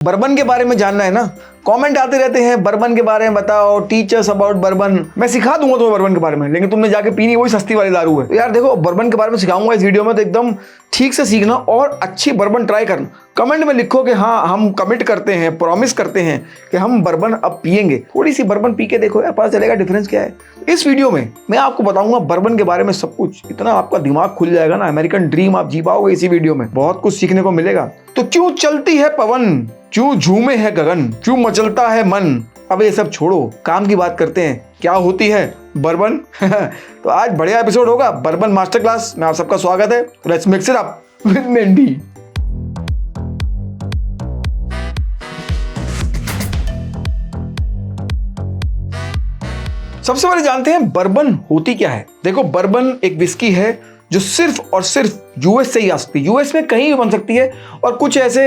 Bourbon के बारे में जानना है ना? कमेंट आते रहते हैं बर्बन के बारे में बताओ, टीचर्स अबाउट बर्बन। मैं सिखा दूंगा तुम्हें बर्बन के बारे में, लेकिन तुमने जाके पीनी वही सस्ती वाली दारू है। तो यार देखो, बर्बन के बारे में सिखाऊंगा इस वीडियो में, तो एकदम ठीक से सीखना और अच्छी बर्बन ट्राई करना। कमेंट में लिखो कि हाँ हम कमिट करते हैं, प्रॉमिस करते हैं कि हम बर्बन अब पियेंगे। थोड़ी सी बर्बन पी के देखो यार, पता चलेगा डिफरेंस क्या है। इस वीडियो में मैं आपको बताऊंगा बर्बन के बारे में सब कुछ। इतना आपका दिमाग खुल जाएगा ना, अमेरिकन ड्रीम आप जी पाओगे इसी वीडियो में। बहुत कुछ सीखने को मिलेगा। तो क्यों चलती है पवन, क्यों झूमे है गगन, क्यों मचलता है मन। अब ये सब छोड़ो, काम की बात करते हैं। क्या होती है बर्बन? तो आज बढ़िया एपिसोड होगा बर्बन मास्टर क्लास में। आप सबका स्वागत है। Let's mix it up with Mendy. सबसे पहले जानते हैं बर्बन होती क्या है। देखो, बर्बन एक विस्की है जो सिर्फ और सिर्फ यूएस से ही आ सकती है। यूएस में कहीं भी बन सकती है। और कुछ ऐसे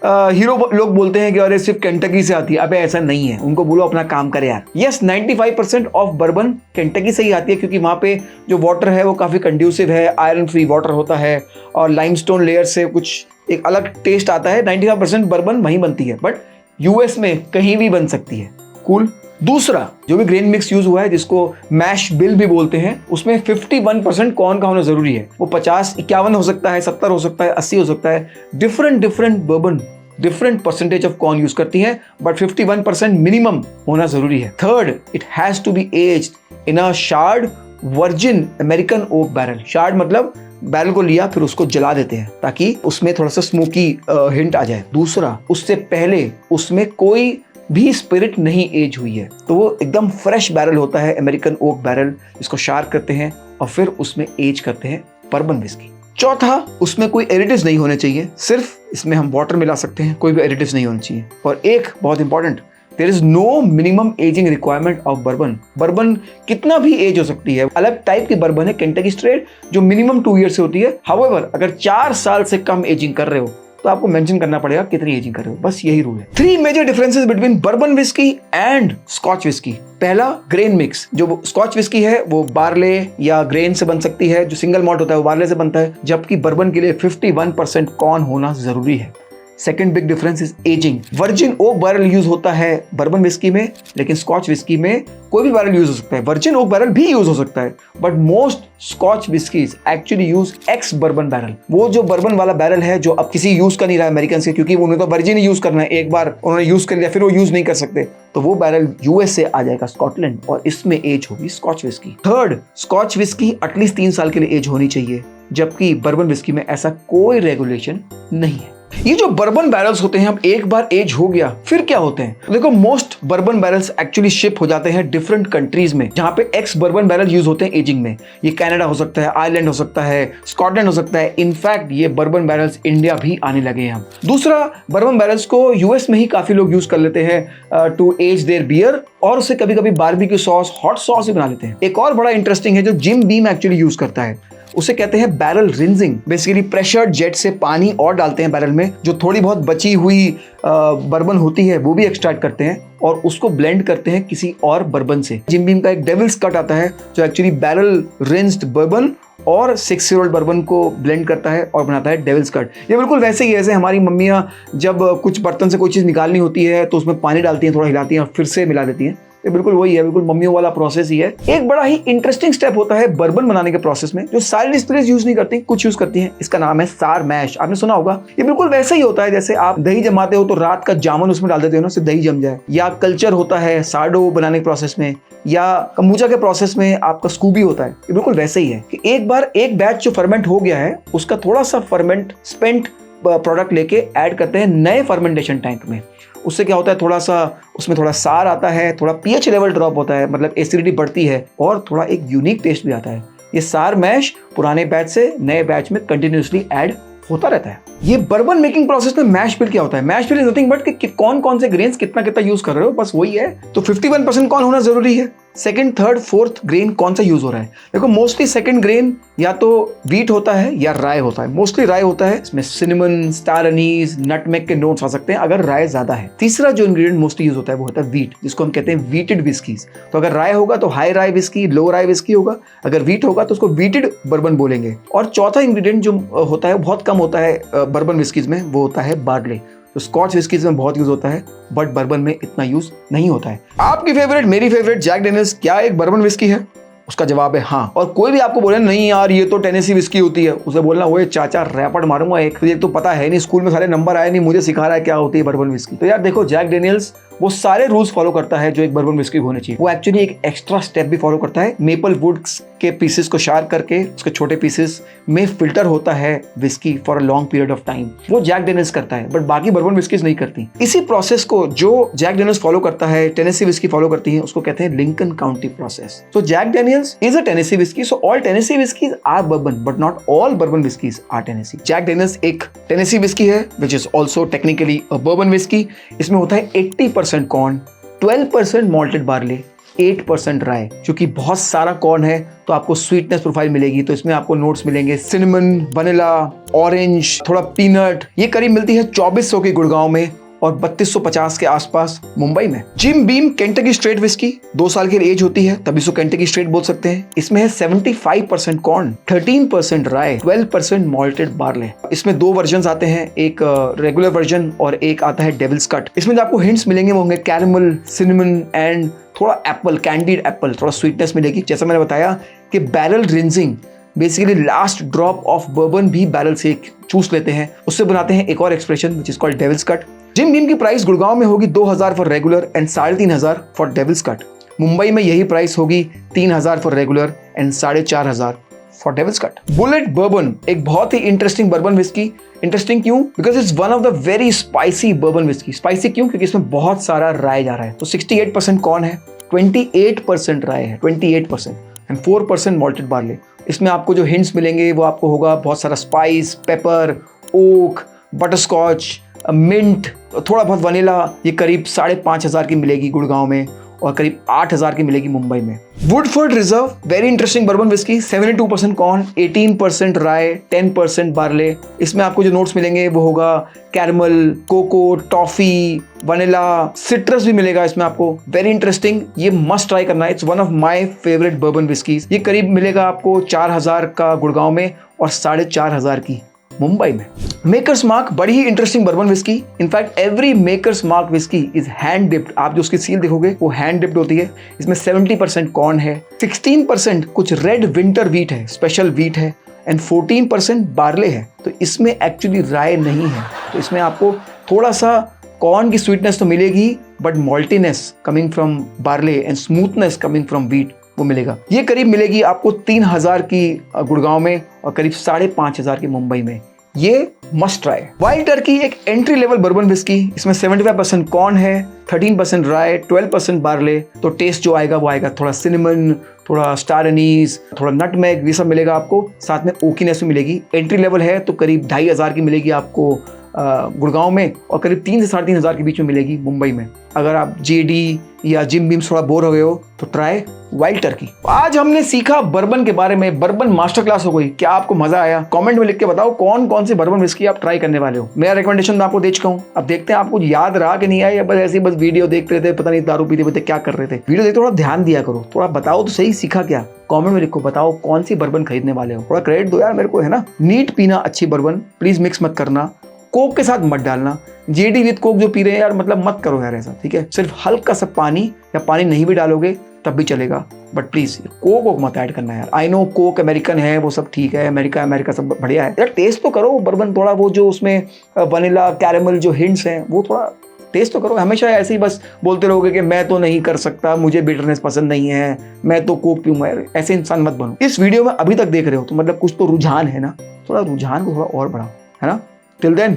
हीरो लोग बोलते हैं कि अरे सिर्फ केंटकी से आती है। अबे ऐसा नहीं है, उनको बोलो अपना काम करे यार। यस, 95% ऑफ बर्बन केंटकी से ही आती है, क्योंकि वहाँ पे जो वाटर है वो काफ़ी कंड्यूसिव है, आयरन फ्री वाटर होता है और लाइमस्टोन लेयर से कुछ एक अलग टेस्ट आता है। 95% बर्बन वहीं बनती है, बट यूएस में कहीं भी बन सकती है। कूल। दूसरा, जो भी ग्रेन मिक्स यूज हुआ है जिसको मैश बिल भी बोलते हैं, उसमें 51% कॉर्न का होना जरूरी है। वो 50, 51 हो सकता है, 70 हो सकता है, 80 हो सकता है। Different bourbon different percentage of corn use करती हैं, बट 51% मिनिमम होना जरूरी है। Third, it has to be aged in a charred virgin American oak barrel. Charred मतलब बैरल को लिया फिर उसको जला देते हैं ताकि उसमें थोड़ा सा स्मोकी हिंट आ जाए। दूसरा, उससे पहले उसमें कोई भी स्पिरिट नहीं एज हुई है, तो वो एकदम फ्रेश बैरल होता है, अमेरिकन ओक बैरल, जिसको शार्क करते हैं और फिर उसमें एज करते हैं बर्बन विस्की। चौथा, उसमें कोई एडिटिव्स नहीं होने चाहिए। सिर्फ इसमें हम वाटर मिला सकते हैं, कोई भी एडिटिव्स नहीं होने चाहिए। और एक बहुत important, there is no minimum ageing requirement of bourbon. Bourbon कितना भी एज हो सकती है। अलग टाइप की बर्बन है केंटकी स्ट्रेट, जो मिनिमम 2 ईयर से होती है। हाउएवर, अगर 4 साल से कम एजिंग कर रहे हो तो आपको मेंशन करना पड़ेगा कितनी एजिंग कर रहे हो। बस यही रूल है। 3 major differences between bourbon whisky and Scotch whisky. पहला, ग्रेन मिक्स। जो स्कॉच विस्की है वो बार्ले या ग्रेन से बन सकती है, जो सिंगल मॉल्ट होता है वो बार्ले से बनता है, जबकि बर्बन के लिए 51% कॉर्न होना जरूरी है। Second big difference is ageing. Virgin oak barrel use होता है बर्बन विस्की में, लेकिन स्कॉच विस्की में कोई भी बैरल यूज हो सकता है। वर्जिन ओक बैरल भी यूज हो सकता है, but most Scotch whiskies actually use ex bourbon barrel. वो जो बर्बन वाला बैरल है जो अब किसी यूज कर नहीं रहा है अमेरिकन से, क्योंकि उन्हें तो वर्जिन ही यूज करना है। एक बार उन्होंने यूज कर लिया फिर वो यूज नहीं कर सकते, तो वो बैरल यूएस से आ जाएगा, स्कॉटलैंड, और इसमें एज होगी Scotch whisky. Third, Scotch whisky at least 3 साल के लिए एज होनी चाहिए, जबकि बर्बन विस्की में ऐसा कोई रेगुलेशन नहीं है। ये जो बर्बन बैरल्स होते हैं, अब एक बार एज हो गया फिर क्या होते हैं? तो देखो, most bourbon barrels actually ship हो जाते हैं डिफरेंट कंट्रीज में जहां पे एक्स बर्बन बैरल यूज होते हैं एजिंग में। ये कनाडा हो सकता है, आयरलैंड हो सकता है, स्कॉटलैंड हो सकता है। इनफैक्ट ये बर्बन बैरल्स इंडिया भी आने लगे हैं। दूसरा, बर्बन बैरल्स को यूएस में ही काफी लोग यूज कर लेते हैं टू एज देयर बियर, और उसे कभी कभी बारबेक्यू सॉस, हॉट सॉस भी बना लेते हैं। एक और बड़ा इंटरेस्टिंग है जो जिम बीम एक्चुअली यूज करता है, उसे कहते हैं barrel rinsing. Basically pressured jet से पानी और डालते हैं बैरल में, जो थोड़ी बहुत बची हुई बर्बन होती है वो भी एक्सट्रैक्ट करते हैं और उसको ब्लेंड करते हैं किसी और बर्बन से। जिम बीम का एक डेविल्स कट आता है जो एक्चुअली बैरल रिंज्ड बर्बन और 6 ईयर ओल्ड बर्बन को ब्लेंड करता है और बनाता है डेविल्स कट। ये बिल्कुल वैसे ही, जैसे हमारी मम्मियाँ जब कुछ बर्तन से कोई चीज़ निकालनी होती है तो उसमें पानी डालती हैं, थोड़ा हिलाती हैं और फिर से मिला देती हैं। ये बिल्कुल वही है, बिल्कुल मम्मियों वाला प्रोसेस ही है। एक बड़ा ही इंटरेस्टिंग स्टेप होता है बर्बन बनाने के प्रोसेस में, जो सारी डिस्टिलरीज यूज नहीं करती, कुछ यूज करती हैं। इसका नाम है सार मैश। आपने सुना होगा। ये बिल्कुल वैसे ही होता है जैसे आप दही जमाते हो तो रात का जामुन उसमें डाल देते हो ना, उससे दही जम जाए। या कल्चर होता है सार्डो बनाने के प्रोसेस में, या कम्बुचा के प्रोसेस में आपका स्कूबी होता है। ये बिल्कुल वैसे ही है कि एक बार एक बैच जो फर्मेंट हो गया है उसका थोड़ा सा फर्मेंट स्पेंट प्रोडक्ट लेके ऐड करते हैं नए फर्मेंटेशन टैंक में। उससे क्या होता है, थोड़ा सा उसमें थोड़ा सार आता है, थोड़ा पीएच लेवल ड्रॉप होता है, मतलब एसिडिटी बढ़ती है और थोड़ा एक यूनिक टेस्ट भी आता है। ये सार मैश पुराने बैच से नए बैच में कंटिन्यूसली ऐड होता रहता है। ये बर्बन मेकिंग प्रोसेस में मैश बिल क्या होता है? Mash bill is nothing but कि कौन कौन से ग्रेन्स कितना कितना यूज कर रहे हो, बस वही है। तो 51% कौन होना जरूरी है। सेकंड, थर्ड, फोर्थ ग्रेन कौन सा यूज हो रहा है? देखो, मोस्टली सेकंड ग्रेन या तो व्हीट होता है या राय होता है। मोस्टली राय होता है, इसमें सिनेमन, स्टार अनीस, नटमेग के नोट्स आ सकते हैं अगर राय ज्यादा है। तीसरा जो इंग्रेडिएंट मोस्टली यूज होता है वो होता है व्हीट, जिसको हम कहते हैं व्हीटेड विस्कीज। तो अगर राय होगा तो हाई राय विस्की, लो राय विस्की होगा। अगर व्हीट होगा तो उसको व्हीटेड बर्बन बोलेंगे। और चौथा इंग्रेडिएंट जो होता है बहुत कम होता है बर्बन विस्कीज में, वो होता है बार्ले। तो स्कॉच विस्की में बहुत यूज होता है, बट बर्बन में इतना यूज नहीं होता है। आपकी फेवरेट, मेरी फेवरेट जैक डेनियल्स क्या एक बर्बन विस्की है? उसका जवाब है हाँ। और कोई भी आपको बोले नहीं यार ये तो टेनेसी विस्की होती है, उसे बोलना वो चाचा रैपट मारूंगा एक, तुझे तो पता है नहीं, स्कूल में सारे नंबर आए नहीं, मुझे सिखा रहा है क्या होती है बर्बन विस्की। तो यार देखो, जैक डेनियल्स वो सारे रूल्स फॉलो करता है जो एक बर्बन विस्की होने चाहिए। वो एक्चुअली एक एक्स्ट्रा स्टेप भी फॉलो करता है। मेपल वुड्स के पीसेस को शार्प करके उसके छोटे पीसेस में फिल्टर होता है whisky for a long period of time, वो जैक डेनियल्स करता है, बट बाकी बर्बन विस्कीज नहीं करती। इसी प्रोसेस को जो जैक डेनियल्स फॉलो करता है, टेनेसी विस्की फॉलो करती है, उसको कहते हैं Lincoln County process. So Jack Daniel's is a Tennessee whisky, so all Tennessee whiskies are bourbon but not all bourbon whiskies are Tennessee. Jack Daniel's एक Tennessee whisky है which is also technically a bourbon whisky. इसमें होता है 80% corn, 12% malted barley, 8% राय। क्योंकि बहुत सारा corn है तो आपको स्वीटनेस प्रोफाइल मिलेगी, तो इसमें आपको नोट्स मिलेंगे सिनेमन, वनीला, ऑरेंज, थोड़ा पीनट। ये करीब मिलती है 2400 की गुड़गांव में और 3250 के आसपास मुंबई में। Gym beam Kentucky straight whisky 2 साल की एज होती है, तभी इसको केंटकी स्ट्रेट बोल सकते हैं। इसमें है 75% कॉर्न, 13% राय, 12% मॉल्टेड बार्ले। इसमें 2 वर्जन आते हैं, एक रेगुलर वर्जन और एक आता है डेविल्स कट। इसमें जो आपको हिंट्स मिलेंगे वो होंगे कैरमल, सिनेमन एंड थोड़ा एप्पल, कैंडीड एप्पल, थोड़ा स्वीटनेस मिलेगी। जैसा मैंने बताया कि barrel rinsing, basically last drop of bourbon भी बैरल से चूस लेते हैं, उससे बनाते हैं एक और expression which is called Devil's Cut. Jim Beam की प्राइस गुड़गांव में होगी 2000 for regular and 3500 for Devil's Cut. Mumbai में यही प्राइस होगी 3000 for regular and 4500 for Devil's cut. Bullet bourbon एक बहुत ही इंटरेस्टिंग बर्बन विस्की। इंटरेस्टिंग क्यों? Because it's one of the very spicy bourbon whisky. Spicy क्यों? क्योंकि इसमें बहुत सारा राय जा रहा है। तो 68% कॉर्न है, 28% राय है, 28% एंड 4% मॉल्टेड बार्ले। इसमें आपको जो हिंट्स मिलेंगे वो आपको होगा बहुत सारा spice, pepper, oak, butterscotch, mint, थोड़ा बहुत वनीला। ये करीब 5500 की मिलेगी गुड़गांव में और करीब 8000 की मिलेगी मुंबई में। Woodford Reserve very interesting bourbon whisky, 72% corn, 18% rye, 10% barley. इसमें आपको जो नोट्स मिलेंगे वो होगा caramel, cocoa, toffee, vanilla, citrus भी मिलेगा इसमें आपको। वेरी इंटरेस्टिंग, ये मस्ट ट्राई करना है। It's one of my favourite bourbon whiskies. ये करीब मिलेगा आपको 4000 का गुड़गांव में और 4500 की मुंबई में। मेकर्स मार्क बड़ी ही interesting bourbon whisky. In fact every Maker's Mark whisky is hand dipped. आप जो उसकी सील देखोगे वो हैंड डिप्ड होती है। इसमें 70% कॉर्न है, 16% कुछ रेड विंटर व्हीट है, स्पेशल व्हीट है एंड 14% बार्ले है। तो इसमें एक्चुअली राय नहीं है, तो इसमें आपको थोड़ा सा कॉर्न की स्वीटनेस तो मिलेगी but maltiness coming from barley and smoothness coming from wheat वो मिलेगा। ये करीब मिलेगी आपको 3000 की गुड़गांव में और करीब 5500 की मुंबई में। ये मस्ट ट्राई। वाइल्ड टर्की एक एंट्री लेवल बर्बन विस्की। इसमें 75% कॉर्न है, 13% राय, 12% बार्ले। तो टेस्ट जो आएगा वो आएगा थोड़ा सिनेमन, थोड़ा स्टार एनीस, थोड़ा नटमेग, ये सब मिलेगा आपको। साथ में ओकीनेस भी मिलेगी। एंट्री लेवल है तो करीब 2500 की मिलेगी आपको गुड़गांव में और करीब 3 से 3500 के बीच में मिलेगी मुंबई में। अगर आप जेडी या जिम बीम थोड़ा बोर हो गए हो तो ट्राई वाइल्ड टर्की। आज हमने सीखा बर्बन के बारे में, बर्बन मास्टर क्लास हो गई। क्या आपको मजा आया? कमेंट में लिख के बताओ कौन कौन सी बर्बन विस्की आप ट्राई करने वाले हो। मेरा रिकमेंडेशन मैं आपको दे चुका हूँ। अब देखते हैं आपको याद रहा कि नहीं आया, या बस ऐसे बस वीडियो देखते थे, पता नहीं दारू पीते पीते क्या कर रहे थे। वीडियो देखते थोड़ा ध्यान दिया करो, थोड़ा बताओ तो सही सीखा क्या। कमेंट में लिखो, बताओ कौन सी बर्बन खरीदने वाले हो। थोड़ा क्रेडिट दो यार मेरे को, है ना। नीट पीना अच्छी बर्बन, प्लीज मिक्स मत करना, कोक के साथ मत डालना। जेडी विद कोक जो पी रहे हैं यार, मतलब मत करो यार ऐसा, ठीक है। सिर्फ हल्का सा पानी, या पानी नहीं भी डालोगे तब भी चलेगा, बट प्लीज कोक मत ऐड करना यार। आई नो कोक अमेरिकन है, वो सब ठीक है, अमेरिका सब बढ़िया है यार। टेस्ट तो करो बर्बन, थोड़ा वो जो उसमें वनीला कैरेमल जो हिंट्स हैं वो थोड़ा टेस्ट तो करो। हमेशा ऐसे ही बस बोलते रहोगे कि मैं तो नहीं कर सकता, मुझे बिटरनेस पसंद नहीं है, मैं तो कोक पीऊंगा। ऐसे इंसान मत बनो। इस वीडियो में अभी तक देख रहे हो तो मतलब कुछ तो रुझान है ना, थोड़ा रुझान को थोड़ा और बढ़ाओ, है ना। Till then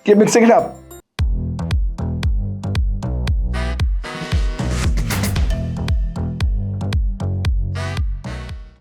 keep mixing it up.